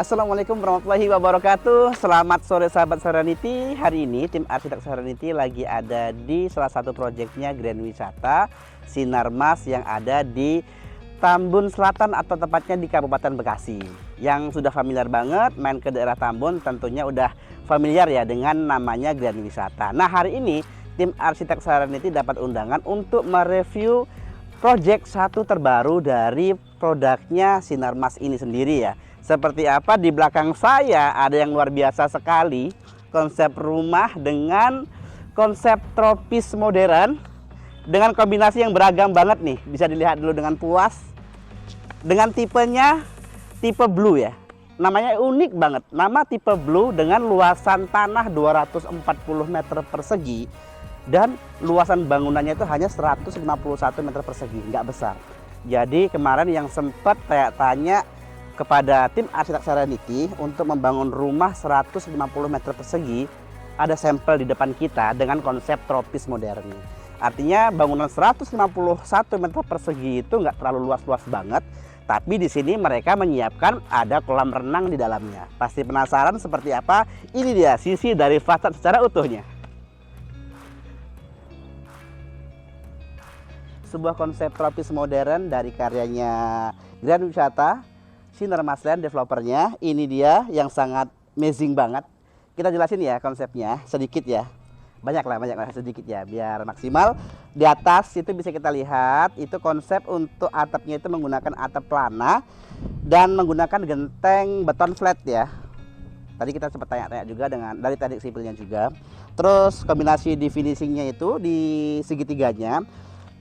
Assalamualaikum warahmatullahi wabarakatuh. Selamat sore sahabat Serenity. Hari ini tim arsitek Serenity lagi ada di salah satu proyeknya Grand Wisata Sinarmas yang ada di Tambun Selatan atau tepatnya di Kabupaten Bekasi. Yang sudah familiar banget main ke daerah Tambun tentunya udah familiar ya dengan namanya Grand Wisata. Nah, hari ini tim arsitek Serenity dapat undangan untuk mereview proyek satu terbaru dari produknya Sinarmas ini sendiri ya. Seperti apa di belakang saya ada yang luar biasa sekali, konsep rumah dengan konsep tropis modern dengan kombinasi yang beragam banget nih. Bisa dilihat dulu dengan puas. Dengan tipenya tipe blue ya. Namanya unik banget. Nama tipe blue dengan luasan tanah 240 meter persegi dan luasan bangunannya itu hanya 151 meter persegi, nggak besar. Jadi kemarin yang sempat tanya kepada tim arsitek Serenity untuk membangun rumah 150 meter persegi, ada sampel di depan kita dengan konsep tropis modern. Artinya bangunan 151 meter persegi itu nggak terlalu luas-luas banget, tapi di sini mereka menyiapkan ada kolam renang di dalamnya. Pasti penasaran seperti apa? Ini dia sisi dari fasad secara utuhnya. Sebuah konsep tropis modern dari karyanya Grand Wisata Sinarmas Land developernya. Ini dia yang sangat amazing banget. Kita jelasin ya konsepnya sedikit ya. Banyak lah sedikit ya biar maksimal. Di atas itu bisa kita lihat itu konsep untuk atapnya itu menggunakan atap pelana dan menggunakan genteng beton flat ya. Tadi kita sempat tanya-tanya juga dengan dari teknik sipilnya juga. Terus kombinasi di finishingnya itu di segitiganya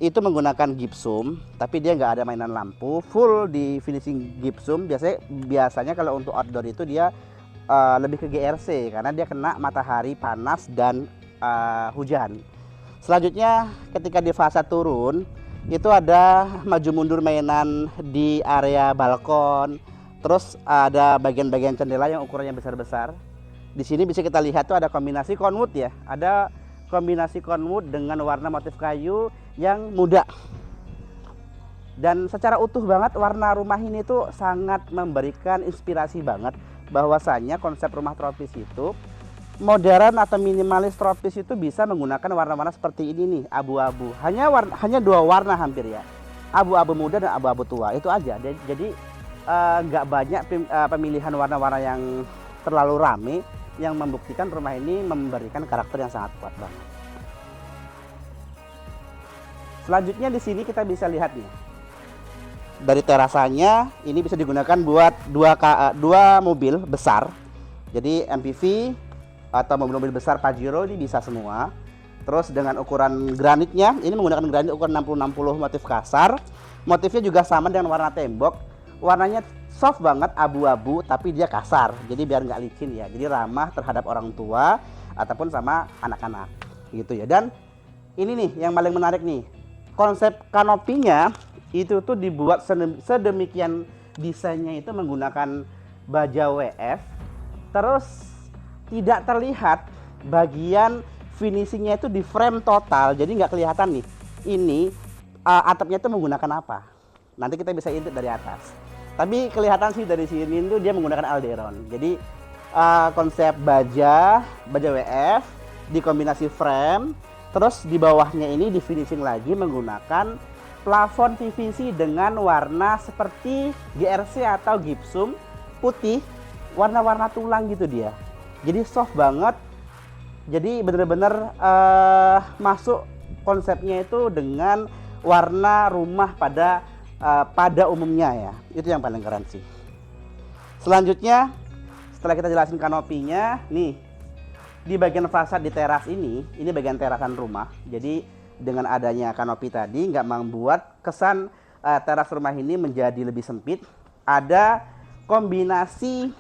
itu menggunakan gipsum, tapi dia nggak ada mainan lampu, full di finishing gipsum. Biasanya kalau untuk outdoor itu dia lebih ke GRC karena dia kena matahari panas dan hujan. Selanjutnya ketika di fasad turun itu ada maju mundur mainan di area balkon, terus ada bagian-bagian jendela yang ukurannya besar-besar. Di sini bisa kita lihat tuh ada kombinasi conwood ya, ada kombinasi conwood dengan warna motif kayu yang muda. Dan secara utuh banget warna rumah ini tuh sangat memberikan inspirasi banget bahwasanya konsep rumah tropis itu modern atau minimalis tropis itu bisa menggunakan warna-warna seperti ini nih, abu-abu. Hanya dua warna hampir ya. Abu-abu muda dan abu-abu tua. Itu aja. Jadi nggak banyak pemilihan warna-warna yang terlalu rame yang membuktikan rumah ini memberikan karakter yang sangat kuat banget. Selanjutnya di sini kita bisa lihat nih. Dari terasanya ini bisa digunakan buat dua mobil besar. Jadi MPV atau mobil-mobil besar Pajero ini bisa semua. Terus dengan ukuran granitnya, ini menggunakan granit ukuran 60-60 motif kasar. Motifnya juga sama dengan warna tembok. Warnanya soft banget, abu-abu, tapi dia kasar. Jadi biar nggak licin ya. Jadi ramah terhadap orang tua ataupun sama anak-anak gitu ya. Dan ini nih yang paling menarik nih. Konsep kanopinya itu tuh dibuat sedemikian desainnya itu menggunakan baja WF. Terus tidak terlihat bagian finishingnya itu di frame total. Jadi nggak kelihatan nih. Ini atapnya itu menggunakan apa. Nanti kita bisa intip dari atas. Tapi kelihatan sih dari sini tuh dia menggunakan alderon. Jadi konsep baja WF dikombinasi frame, terus di bawahnya ini di finishing lagi menggunakan plafon PVC dengan warna seperti GRC atau gipsum putih, warna-warna tulang gitu dia. Jadi soft banget. Jadi bener-bener masuk konsepnya itu dengan warna rumah pada umumnya ya. Itu yang paling keren sih. Selanjutnya setelah kita jelasin kanopinya, nih di bagian fasad di teras ini bagian terasan rumah. Jadi dengan adanya kanopi tadi nggak membuat kesan teras rumah ini menjadi lebih sempit. Ada kombinasi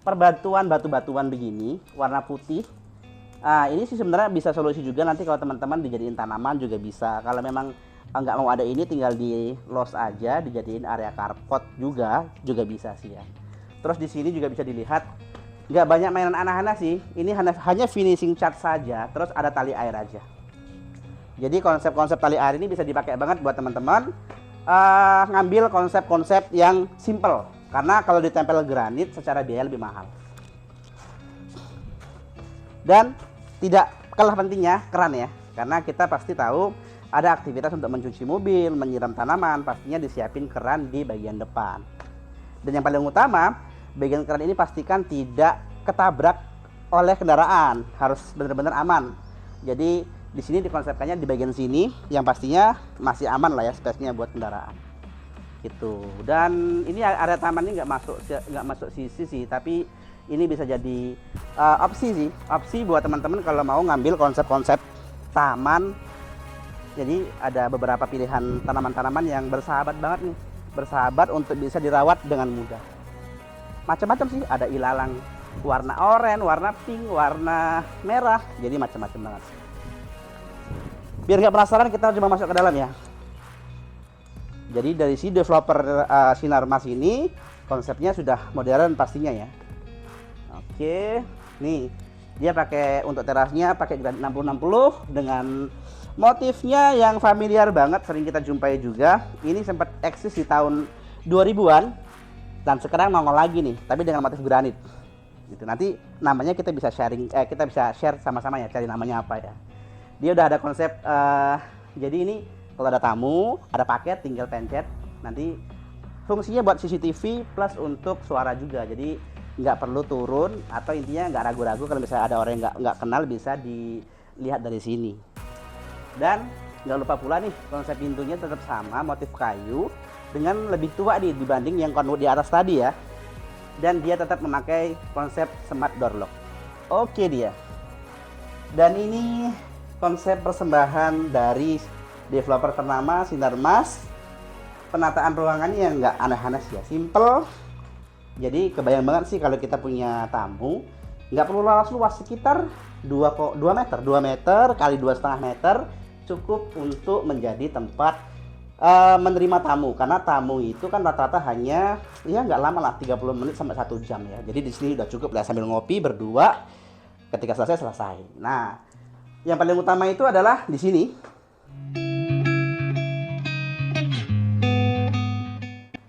perbatuan batu-batuan begini warna putih. Ini sih sebenarnya bisa solusi juga nanti kalau teman-teman dijadiin tanaman juga bisa. Kalau memang nggak mau ada ini tinggal di los aja dijadiin area carport juga bisa sih ya. Terus di sini juga bisa dilihat nggak banyak mainan anak-anak sih. Ini hanya finishing cat saja. Terus ada tali air aja. Jadi konsep-konsep tali air ini bisa dipakai banget buat teman-teman ngambil konsep-konsep yang simple Karena kalau ditempel granit secara biaya lebih mahal. Dan tidak kalah pentingnya keran ya, karena kita pasti tahu ada aktivitas untuk mencuci mobil, menyiram tanaman, pastinya disiapin keran di bagian depan. Dan yang paling utama, bagian keran ini pastikan tidak ketabrak oleh kendaraan, harus benar-benar aman. Jadi di sini dikonsepkannya di bagian sini, yang pastinya masih aman lah ya space-nya buat kendaraan. Gitu. Dan ini area taman ini nggak masuk sisi sih, tapi ini bisa jadi opsi buat teman-teman kalau mau ngambil konsep-konsep taman. Jadi ada beberapa pilihan tanaman-tanaman yang bersahabat banget nih, bersahabat untuk bisa dirawat dengan mudah. Macam-macam sih, ada ilalang warna oranye, warna pink, warna merah, jadi macam-macam banget. Biar nggak penasaran, kita coba masuk ke dalam ya. Jadi dari si developer Sinarmas ini konsepnya sudah modern pastinya ya. Oke, nih dia pakai untuk terasnya pakai granit 60-60 dengan motifnya yang familiar banget, sering kita jumpai juga. Ini sempat eksis di tahun 2000-an dan sekarang nongol lagi nih, tapi dengan motif granit. Gitu. Nanti namanya kita bisa kita bisa share sama-sama ya, cari namanya apa ya. Dia udah ada konsep, jadi ini kalau ada tamu, ada paket, tinggal pencet. Nanti fungsinya buat CCTV plus untuk suara juga. Jadi nggak perlu turun, atau intinya nggak ragu-ragu kalau misalnya ada orang yang nggak kenal, bisa dilihat dari sini. Dan nggak lupa pula nih, konsep pintunya tetap sama, motif kayu dengan lebih tua nih dibanding yang konvert di atas tadi ya. Dan dia tetap memakai konsep smart door lock. Oke dia. Dan ini konsep persembahan dari developer ternama Sinarmas. Penataan ruangannya yang nggak aneh-aneh sih ya, simple. Jadi kebayang banget sih kalau kita punya tamu, nggak perlu luas, sekitar 2 meter kali 2,5 meter cukup untuk menjadi tempat menerima tamu. Karena tamu itu kan rata-rata hanya ya nggak lama lah, 30 menit sampai 1 jam ya. Jadi di sini udah cukup lah sambil ngopi berdua, ketika selesai. Nah, yang paling utama itu adalah di sini.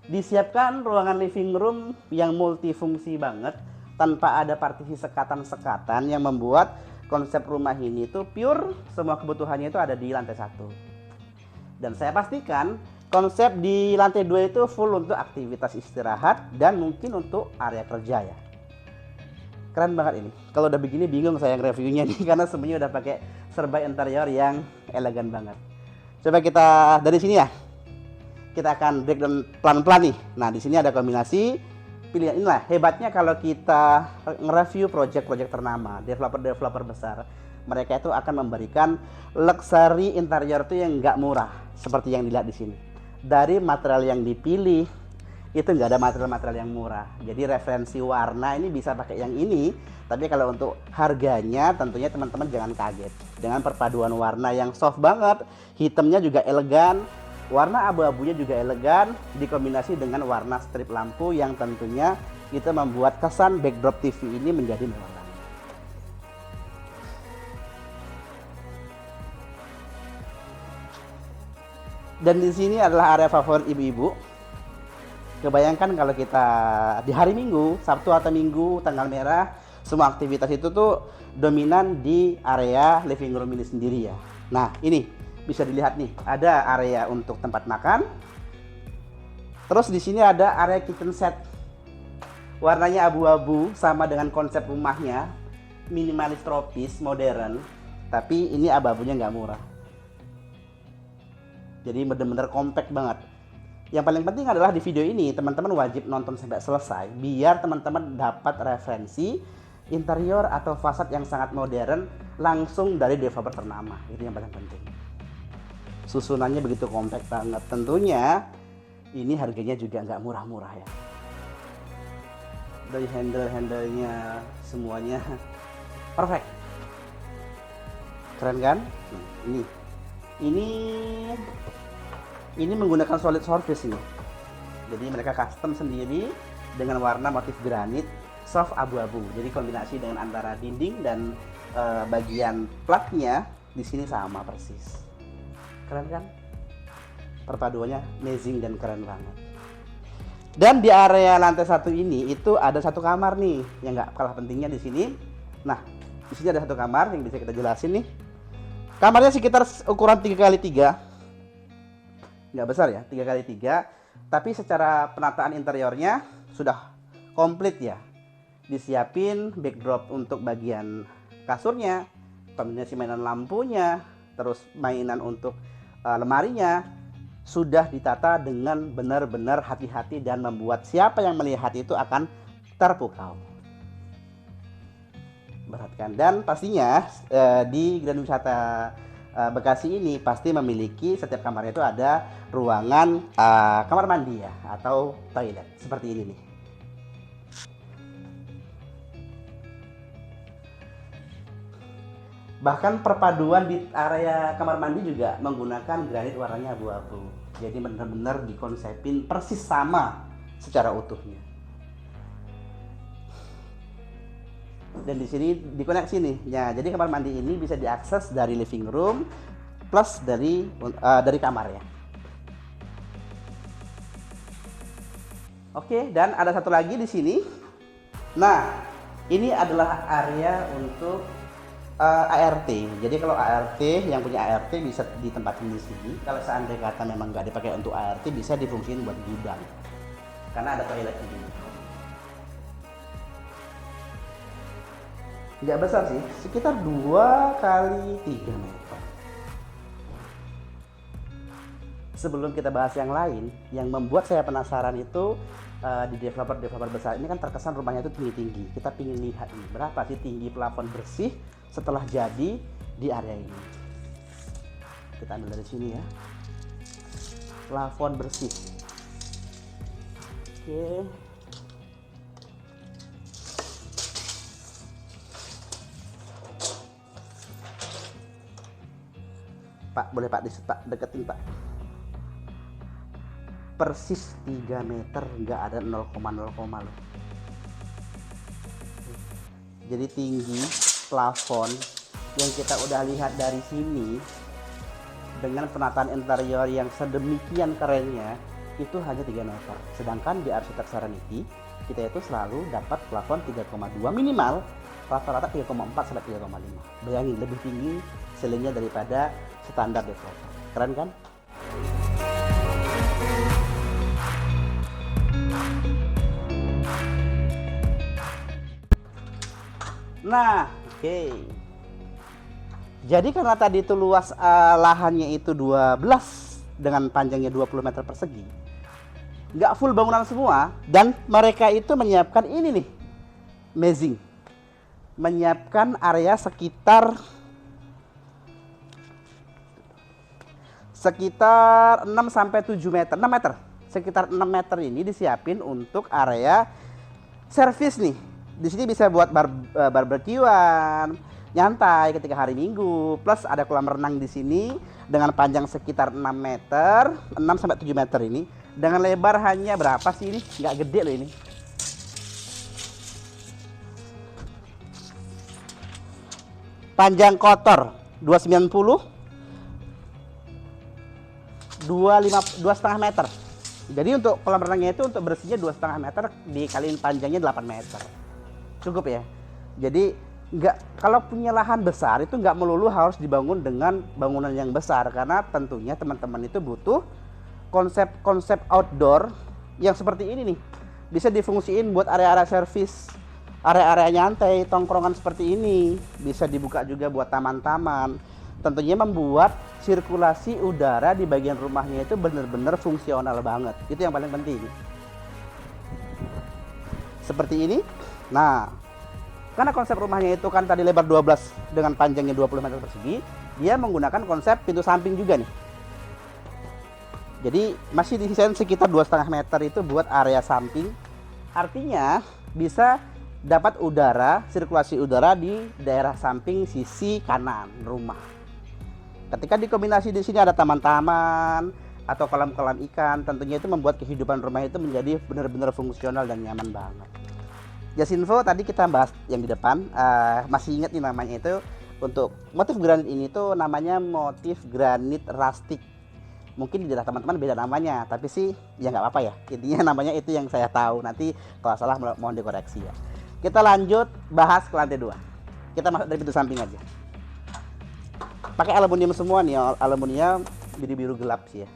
Disiapkan ruangan living room yang multifungsi banget, tanpa ada partisi sekatan-sekatan yang membuat konsep rumah ini tuh pure, semua kebutuhannya itu ada di lantai 1. Dan saya pastikan konsep di lantai 2 itu full untuk aktivitas istirahat dan mungkin untuk area kerja ya. Keren banget ini. Kalau udah begini bingung saya reviewnya nih, karena semuanya udah pakai serba interior yang elegan banget. Coba kita dari sini ya. Kita akan breakdown pelan-pelan nih. Nah, di sini ada kombinasi pilihan inilah. Hebatnya kalau kita nge-review project-project ternama, developer-developer besar, mereka itu akan memberikan luxury interior itu yang nggak murah, seperti yang dilihat di sini. Dari material yang dipilih itu nggak ada material-material yang murah. Jadi referensi warna ini bisa pakai yang ini, tapi kalau untuk harganya tentunya teman-teman jangan kaget dengan perpaduan warna yang soft banget, hitamnya juga elegan. Warna abu-abunya juga elegan, dikombinasi dengan warna strip lampu yang tentunya itu membuat kesan backdrop TV ini menjadi mewah banget. Dan di sini adalah area favorit ibu-ibu. Kebayangkan kalau kita di hari Minggu, Sabtu atau Minggu, tanggal merah, semua aktivitas itu tuh dominan di area living room ini sendiri ya. Nah, ini bisa dilihat nih, ada area untuk tempat makan. Terus di sini ada area kitchen set. Warnanya abu-abu sama dengan konsep rumahnya, minimalis tropis, modern. Tapi ini abu-abunya nggak murah. Jadi bener-bener compact banget. Yang paling penting adalah di video ini teman-teman wajib nonton sampai selesai, biar teman-teman dapat referensi interior atau fasad yang sangat modern langsung dari developer ternama. Itu yang paling penting. Susunannya begitu kompak banget. Tentunya ini harganya juga nggak murah-murah ya. Dari handle-handlenya semuanya perfect. Keren kan? Nah, ini menggunakan solid surface ini. Jadi mereka custom sendiri dengan warna motif granit soft abu-abu. Jadi kombinasi dengan antara dinding dan bagian platnya di sini sama persis. Keren kan? Perpaduannya amazing dan keren banget. Dan di area lantai 1 ini itu ada satu kamar nih yang nggak kalah pentingnya di sini. Nah, di sini ada satu kamar yang bisa kita jelasin nih. Kamarnya sekitar ukuran 3x3, nggak besar ya, 3x3. Tapi secara penataan interiornya sudah komplit ya. Disiapin backdrop untuk bagian kasurnya, kombinasi mainan lampunya, terus mainan untuk lemarinya sudah ditata dengan benar-benar hati-hati dan membuat siapa yang melihat itu akan terpukau. Perhatikan, dan pastinya di Grand Wisata Bekasi ini pasti memiliki setiap kamarnya itu ada ruangan kamar mandi ya, atau toilet seperti ini nih. Bahkan perpaduan di area kamar mandi juga menggunakan granit warnanya abu-abu. Jadi benar-benar dikonsepin persis sama secara utuhnya. Dan di sini dikoneksi nih. Ya, jadi kamar mandi ini bisa diakses dari living room plus dari kamar ya. Oke, dan ada satu lagi di sini. Nah, ini adalah area untuk ART. Jadi kalau ART, yang punya ART bisa ditempatin di sini. Kalau seandainya kata memang nggak dipakai untuk ART, bisa difungsiin buat gudang. Karena ada toilet di sini. Nggak besar sih, sekitar 2x3 meter. Sebelum kita bahas yang lain, yang membuat saya penasaran itu di developer besar ini kan terkesan rumahnya itu tinggi-tinggi. Kita ingin lihat nih, berapa sih tinggi plafon bersih setelah jadi di area ini. Kita ambil dari sini ya, plafon bersih. Oke, Pak, boleh Pak deketin Pak. Persis 3 meter, nggak ada 0,0 loh. Jadi tinggi plafon yang kita udah lihat dari sini dengan penataan interior yang sedemikian kerennya itu hanya 3 meter. Sedangkan di arsitek Serenity kita itu selalu dapat plafon 3,2 minimal, rata-rata 3,4 sampai 3,5. Bayangin, lebih tinggi ceilingnya daripada standar developer. Keren kan? Nah, oke. Jadi karena tadi itu luas lahannya itu 12 dengan panjangnya 20 meter persegi, nggak full bangunan semua, dan mereka itu menyiapkan ini nih, amazing, menyiapkan area sekitar 6 sampai 7 meter, 6 meter, sekitar 6 meter ini disiapin untuk area servis nih. Di sini bisa buat barbekyuan, nyantai ketika hari Minggu, plus ada kolam renang di sini dengan panjang sekitar 6 meter, 6 sampai 7 meter ini, dengan lebar hanya berapa sih ini? Nggak gede loh ini. Panjang kotor 290, 2,5 meter. Jadi untuk kolam renangnya itu untuk bersihnya 2,5 meter dikaliin panjangnya 8 meter. Cukup ya. Jadi kalau punya lahan besar itu nggak melulu harus dibangun dengan bangunan yang besar, karena tentunya teman-teman itu butuh konsep outdoor yang seperti ini nih. Bisa difungsiin buat area-area servis, area-area nyantai, tongkrongan seperti ini. Bisa dibuka juga buat taman-taman. Tentunya membuat sirkulasi udara di bagian rumahnya itu benar-benar fungsional banget. Itu yang paling penting. Seperti ini. Nah, karena konsep rumahnya itu kan tadi lebar 12 dengan panjangnya 20 meter persegi, dia menggunakan konsep pintu samping juga nih. Jadi masih disisain sekitar 2,5 meter itu buat area samping. Artinya bisa dapat udara, sirkulasi udara di daerah samping sisi kanan rumah. Ketika dikombinasi di sini ada taman-taman atau kolam-kolam ikan, tentunya itu membuat kehidupan rumah itu menjadi benar-benar fungsional dan nyaman banget. Jasinfo tadi kita bahas yang di depan, masih ingat nih namanya itu, untuk motif granit ini tuh namanya motif granit rustic. Mungkin di daerah teman-teman beda namanya, tapi sih ya nggak apa-apa ya. Intinya namanya itu yang saya tahu. Nanti kalau salah mohon dikoreksi ya. Kita lanjut bahas ke lantai 2. Kita masuk dari pintu samping aja. Pakai aluminium semua nih, aluminium biru-biru gelap sih ya.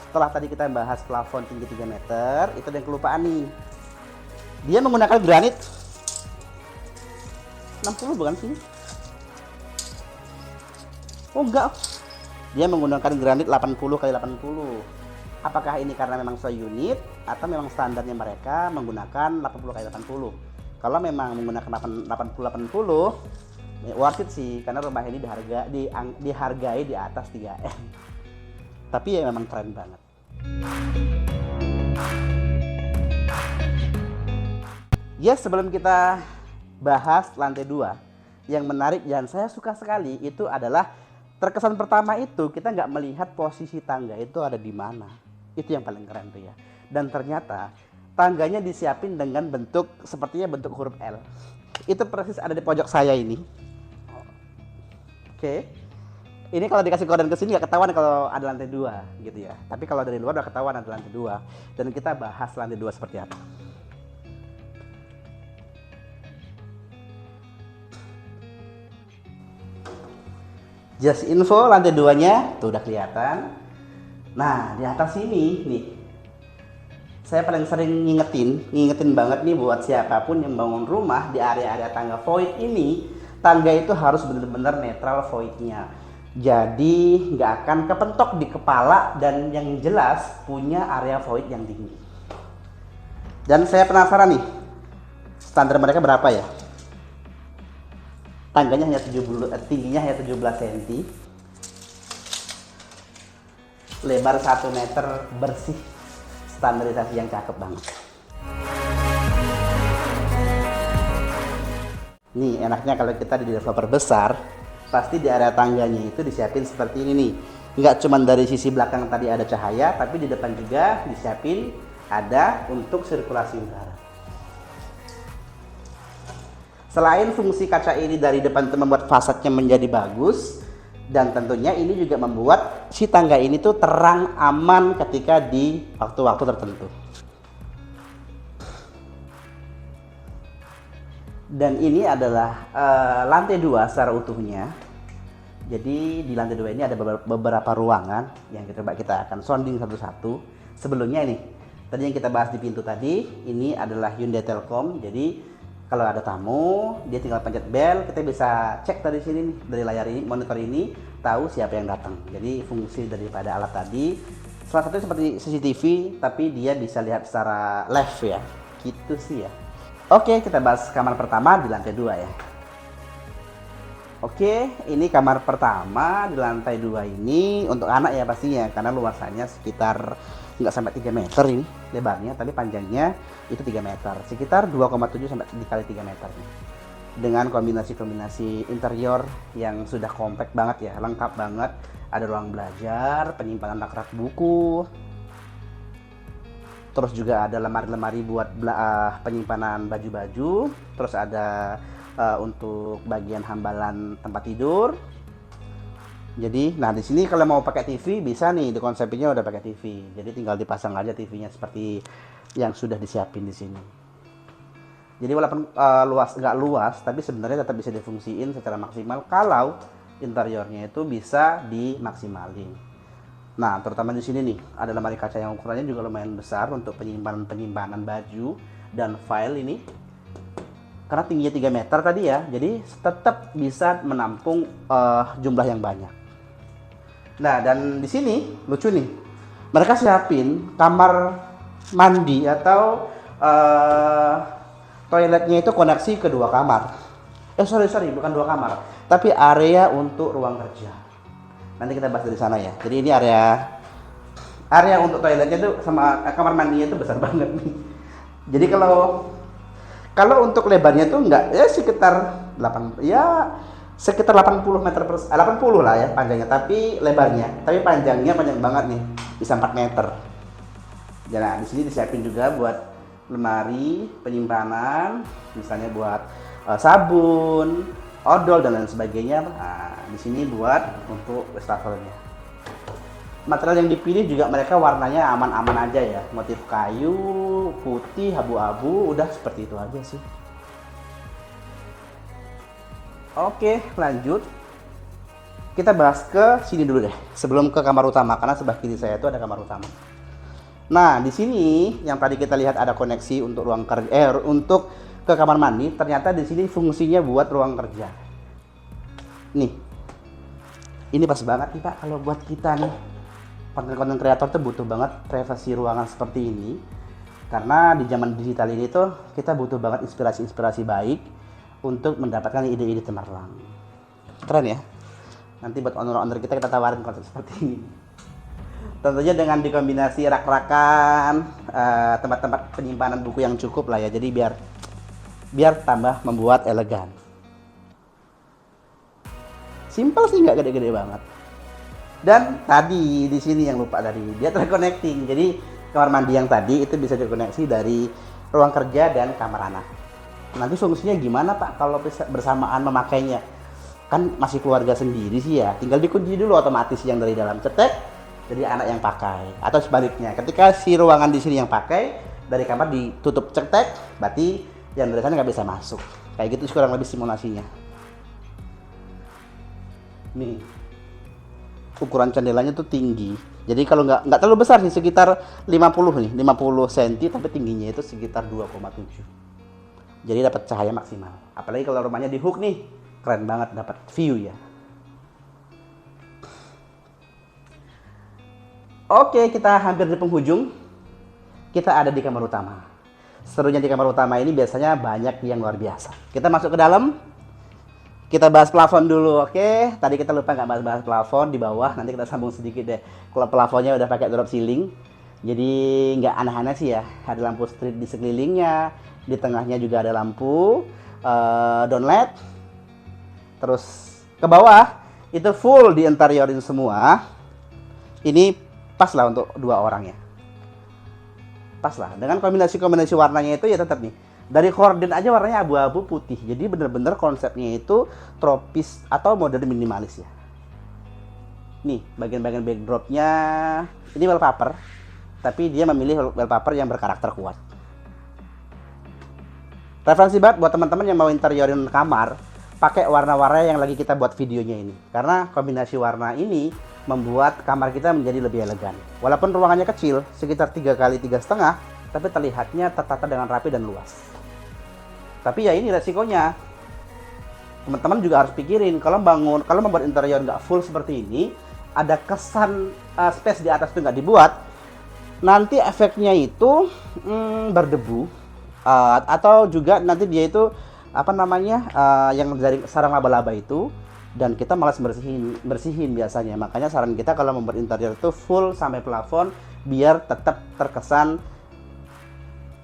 Setelah tadi kita bahas plafon tinggi 3 meter, itu ada yang kelupaan nih. Dia menggunakan granit 60 bukan sih? Oh enggak. Dia menggunakan granit 80 kali 80. Apakah ini karena memang seunit atau memang standarnya mereka menggunakan 80 kali 80? Kalau memang menggunakan 80 worth it sih, karena rumah ini dihargai di atas 3M. Tapi ya memang keren banget. Ya, sebelum kita bahas lantai 2, yang menarik dan saya suka sekali itu adalah terkesan pertama itu kita nggak melihat posisi tangga itu ada di mana. Itu yang paling keren tuh ya. Dan ternyata tangganya disiapin dengan bentuk sepertinya bentuk huruf L. Itu persis ada di pojok saya ini. Oke. Ini kalau dikasih kode ke sini nggak ketahuan kalau ada lantai 2 gitu ya. Tapi kalau dari luar udah ketahuan ada lantai 2. Dan kita bahas lantai 2 seperti apa. Just info lantai 2-nya tuh udah kelihatan. Nah, di atas sini nih. Saya paling sering ngingetin banget nih buat siapapun yang bangun rumah di area-area tangga void ini, tangga itu harus benar-benar netral voidnya. Jadi nggak akan kepentok di kepala dan yang jelas punya area void yang tinggi. Dan saya penasaran nih, standar mereka berapa ya? Tangganya hanya tingginya hanya 17 cm. Lebar 1 meter bersih. Standarisasi yang cakep banget. Nih enaknya kalau kita di developer besar, pasti di area tangganya itu disiapin seperti ini nih. Nggak cuma dari sisi belakang tadi ada cahaya, tapi di depan juga disiapin ada untuk sirkulasi udara. Selain fungsi kaca ini dari depan itu membuat fasadnya menjadi bagus, dan tentunya ini juga membuat si tangga ini tuh terang aman ketika di waktu-waktu tertentu. Dan ini adalah lantai 2 secara utuhnya. Jadi di lantai 2 ini ada beberapa ruangan yang kita akan sounding satu-satu. Sebelumnya ini, tadi yang kita bahas di pintu tadi, ini adalah Hyundai Telkom. Jadi kalau ada tamu, dia tinggal pencet bel, kita bisa cek dari sini nih, dari layar ini, monitor ini, tahu siapa yang datang. Jadi fungsi daripada alat tadi, salah satunya seperti CCTV, tapi dia bisa lihat secara live ya, gitu sih ya. Oke, kita bahas kamar pertama di lantai 2 ya. Oke, ini kamar pertama di lantai 2 ini untuk anak ya pastinya, karena luasannya sekitar nggak sampai 3 meter ini lebarnya, tapi panjangnya itu 3 meter, sekitar 2,7 sampai dikali 3 meter nih. Dengan kombinasi interior yang sudah compact banget ya, lengkap banget. Ada ruang belajar, penyimpanan rak-rak buku, terus juga ada lemari-lemari buat penyimpanan baju-baju, terus ada untuk bagian hambalan tempat tidur. Jadi, nah di sini kalau mau pakai TV bisa nih, di konsepnya udah pakai TV. Jadi tinggal dipasang aja TV-nya seperti yang sudah disiapin di sini. Jadi walaupun nggak luas, tapi sebenarnya tetap bisa difungsiin secara maksimal kalau interiornya itu bisa dimaksimalin. Nah, terutama di sini nih ada lemari kaca yang ukurannya juga lumayan besar untuk penyimpanan baju dan file ini. Karena tingginya 3 meter tadi ya, jadi tetap bisa menampung jumlah yang banyak. Nah, dan di sini lucu nih, mereka siapin kamar mandi atau toiletnya itu koneksi ke 2 kamar. Sorry, bukan 2 kamar, tapi area untuk ruang kerja. Nanti kita bahas dari sana ya. Jadi ini area untuk toiletnya itu sama kamar mandinya itu besar banget nih. Jadi kalau untuk lebarnya itu enggak ya sekitar 80 meter 80 lah ya panjangnya, tapi lebarnya, tapi panjangnya panjang banget nih, bisa 4 meter. Nah, di sini disiapin juga buat lemari penyimpanan, misalnya buat sabun, odol dan lain sebagainya. Nah, di sini buat untuk wastafelnya. Material yang dipilih juga mereka warnanya aman-aman aja ya, motif kayu, putih, abu-abu, udah seperti itu aja sih. Oke, lanjut. Kita bahas ke sini dulu deh, sebelum ke kamar utama, karena sebelah kiri saya itu ada kamar utama. Nah, di sini yang tadi kita lihat ada koneksi untuk ruang kerja, untuk ke kamar mandi. Ternyata di sini fungsinya buat ruang kerja. Nih, ini pas banget nih Pak, kalau buat kita nih konten-konten kreator tuh butuh banget privasi ruangan seperti ini. Karena di zaman digital ini tuh kita butuh banget inspirasi-inspirasi baik untuk mendapatkan ide-ide cemerlang. Keren ya? Nanti buat owner-owner kita tawarin konsep seperti ini. Tentunya dengan dikombinasi rak-rakan, tempat-tempat penyimpanan buku yang cukup lah ya. Jadi biar tambah membuat elegan. Simple sih, nggak gede-gede banget. Dan tadi di sini yang lupa tadi, dia terconnecting. Jadi kamar mandi yang tadi itu bisa dikoneksi dari ruang kerja dan kamar anak. Nanti fungsinya gimana Pak kalau bersamaan memakainya? Kan masih keluarga sendiri sih ya, tinggal dikunci dulu otomatis yang dari dalam cetek, jadi anak yang pakai. Atau sebaliknya, ketika si ruangan di sini yang pakai, dari kamar ditutup cetek, berarti yang dari sana nggak bisa masuk. Kayak gitu kurang lebih simulasinya. Nih, ukuran candelanya tuh tinggi. Jadi kalau nggak terlalu besar sih, sekitar 50 nih, 50 cm, tapi tingginya itu sekitar 2,7. Jadi dapat cahaya maksimal. Apalagi kalau rumahnya di hook nih, keren banget dapat view ya. Oke, kita hampir di penghujung. Kita ada di kamar utama. Serunya di kamar utama ini biasanya banyak yang luar biasa. Kita masuk ke dalam. Kita bahas plafon dulu, oke? Tadi kita lupa nggak bahas plafon di bawah. Nanti kita sambung sedikit deh. Kalau plafonnya udah pakai drop ceiling, jadi nggak aneh-aneh sih ya. Ada lampu strip di sekelilingnya, di tengahnya juga ada lampu downlight. Terus ke bawah itu full di interiorin semua. Ini pas lah untuk 2 orang ya. Pas lah. Dengan kombinasi warnanya itu ya tetap nih. Dari horden aja warnanya abu-abu putih. Jadi bener-bener konsepnya itu tropis atau modern minimalis ya. Nih, bagian-bagian backdropnya ini wallpaper. Tapi dia memilih wallpaper yang berkarakter kuat. Referensi banget buat teman-teman yang mau interiorin kamar, pakai warna-warna yang lagi kita buat videonya ini. Karena kombinasi warna ini membuat kamar kita menjadi lebih elegan. Walaupun ruangannya kecil, sekitar 3 kali 3,5, tapi terlihatnya tertata dengan rapi dan luas. Tapi ya ini resikonya. Teman-teman juga harus pikirin kalau membuat interior nggak full seperti ini, ada kesan space di atas itu nggak dibuat, nanti efeknya itu berdebu, atau juga nanti dia itu yang dari sarang laba-laba itu, dan kita malas bersihin biasanya. Makanya saran kita kalau membuat interior itu full sampai plafon biar tetap terkesan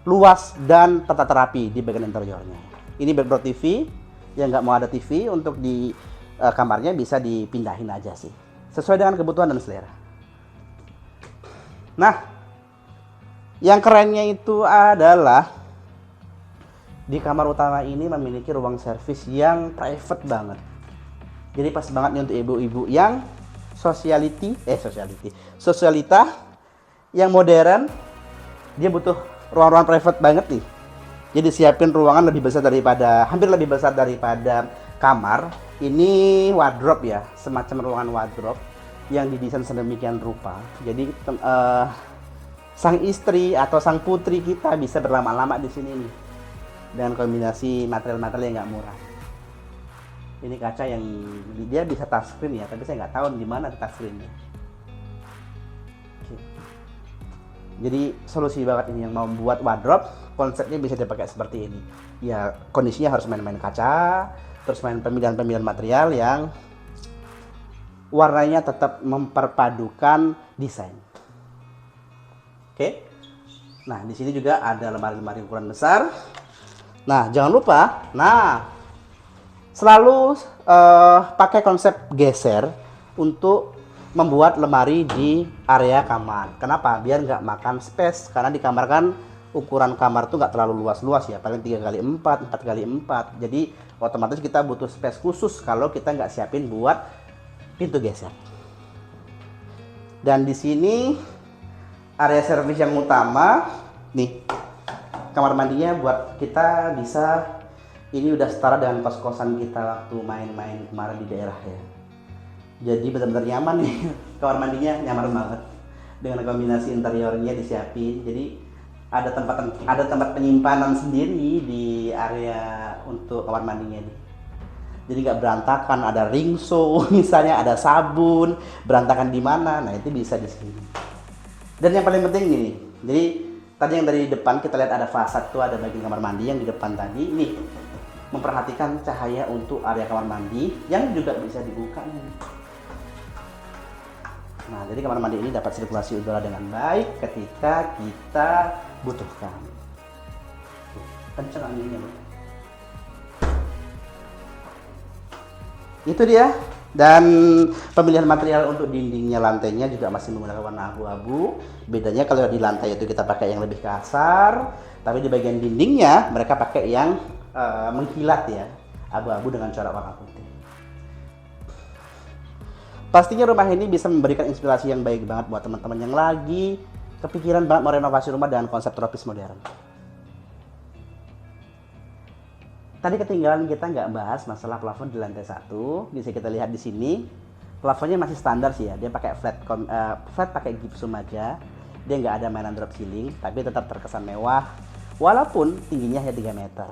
luas dan tertata rapi di bagian interiornya. Ini backdrop TV, yang nggak mau ada TV untuk di kamarnya bisa dipindahin aja sih, sesuai dengan kebutuhan dan selera. Nah, yang kerennya itu adalah di kamar utama ini memiliki ruang servis yang private banget. Jadi pas banget nih untuk ibu-ibu yang sosialita yang modern, dia butuh ruang-ruang private banget nih. Jadi siapin ruangan hampir lebih besar daripada kamar. Ini wardrobe ya, semacam ruangan wardrobe yang didesain sedemikian rupa. Jadi sang istri atau sang putri kita bisa berlama-lama di sini nih, dengan kombinasi material-material yang nggak murah. Ini kaca yang dia bisa touchscreen ya, tapi saya nggak tahu di mana touchscreennya. Jadi solusi banget ini yang mau membuat wardrobe, konsepnya bisa dipakai seperti ini. Ya kondisinya harus main-main kaca, terus main pemilihan material yang warnanya tetap memperpadukan desain. Oke. Nah, di sini juga ada lemari-lemari ukuran besar. Nah, jangan lupa, selalu pakai konsep geser untuk membuat lemari di area kamar. Kenapa? Biar nggak makan space. Karena di kamar kan ukuran kamar tuh nggak terlalu luas-luas ya, paling 3x4, 4x4. Jadi Otomatis kita butuh space khusus kalau kita nggak siapin buat pintu geser. Dan di sini area servis yang utama nih, kamar mandinya buat kita bisa, ini udah setara dengan kos-kosan kita waktu main-main kemarin di daerah ya. Jadi benar-benar nyaman nih, kamar mandinya nyaman banget dengan kombinasi interiornya disiapin. Jadi ada tempat penyimpanan sendiri di area untuk kamar mandinya nih. Jadi nggak berantakan, ada ringso misalnya, ada sabun berantakan di mana, nah itu bisa di sini. Dan yang paling penting ini, jadi tadi yang dari depan kita lihat ada fasad tuh, ada bagian kamar mandi yang di depan tadi nih, memperhatikan cahaya untuk area kamar mandi yang juga bisa dibuka nih. Nah, jadi kamar mandi ini dapat sirkulasi udara dengan baik ketika kita butuhkan. Kenceng anginnya, Bro. Itu dia. Dan pemilihan material untuk dindingnya, lantainya juga masih menggunakan warna abu-abu. Bedanya kalau di lantai itu kita pakai yang lebih kasar, tapi di bagian dindingnya mereka pakai yang mengkilat ya, abu-abu dengan corak warna putih. Pastinya rumah ini bisa memberikan inspirasi yang baik banget buat teman-teman yang lagi kepikiran banget mau renovasi rumah dengan konsep tropis modern. Tadi ketinggalan kita nggak bahas masalah plafon di lantai 1. Bisa kita lihat di sini. Plafonnya masih standar sih ya. Dia pakai flat pakai gypsum aja. Dia nggak ada mainan drop ceiling, tapi tetap terkesan mewah. Walaupun tingginya hanya 3 meter.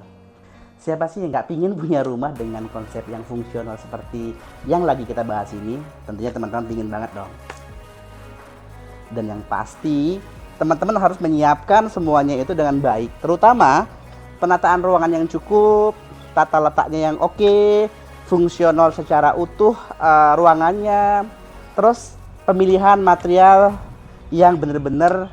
Siapa sih yang nggak pingin punya rumah dengan konsep yang fungsional seperti yang lagi kita bahas ini? Tentunya teman-teman pingin banget dong. Dan yang pasti, teman-teman harus menyiapkan semuanya itu dengan baik. Terutama penataan ruangan yang cukup, tata letaknya yang oke, fungsional secara utuh ruangannya, terus pemilihan material yang benar-benar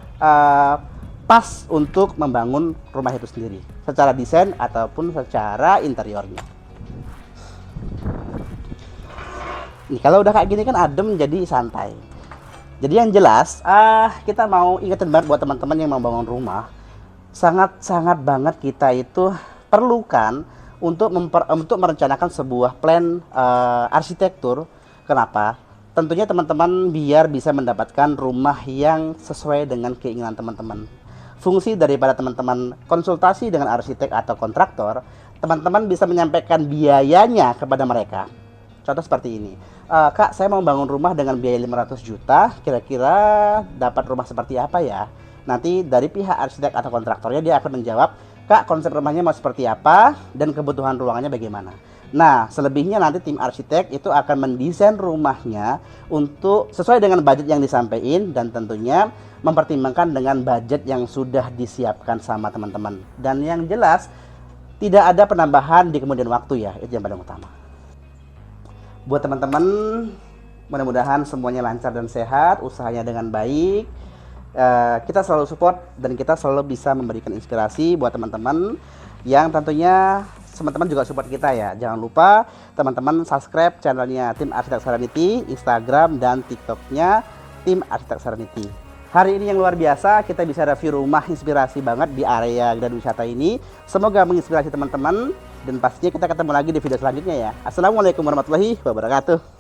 pas untuk membangun rumah itu sendiri, secara desain ataupun secara interiornya. Nih, kalau udah kayak gini kan adem, jadi santai. Jadi yang jelas, kita mau ingetin banget buat teman-teman yang mau bangun rumah, sangat banget kita itu perlukan untuk merencanakan sebuah plan arsitektur. Kenapa? Tentunya teman-teman biar bisa mendapatkan rumah yang sesuai dengan keinginan teman-teman. Fungsi daripada teman-teman konsultasi dengan arsitek atau kontraktor, teman-teman bisa menyampaikan biayanya kepada mereka. Contoh seperti ini, Kak, saya mau bangun rumah dengan biaya 500 juta, kira-kira dapat rumah seperti apa ya? Nanti dari pihak arsitek atau kontraktornya dia akan menjawab, Kak, konsep rumahnya mau seperti apa dan kebutuhan ruangannya bagaimana. Nah, selebihnya nanti tim arsitek itu akan mendesain rumahnya untuk sesuai dengan budget yang disampaikan dan tentunya mempertimbangkan dengan budget yang sudah disiapkan sama teman-teman. Dan yang jelas, tidak ada penambahan di kemudian waktu ya, itu yang paling utama. Buat teman-teman, mudah-mudahan semuanya lancar dan sehat, usahanya dengan baik. Kita selalu support dan kita selalu bisa memberikan inspirasi buat teman-teman yang tentunya teman-teman juga support kita ya. Jangan lupa teman-teman subscribe channelnya Tim Arsitek Serenity, Instagram dan TikToknya Tim Arsitek Serenity. Hari ini yang luar biasa, kita bisa review rumah inspirasi banget di area Grand Wisata ini. Semoga menginspirasi teman-teman dan pastinya kita ketemu lagi di video selanjutnya ya. Assalamualaikum warahmatullahi wabarakatuh.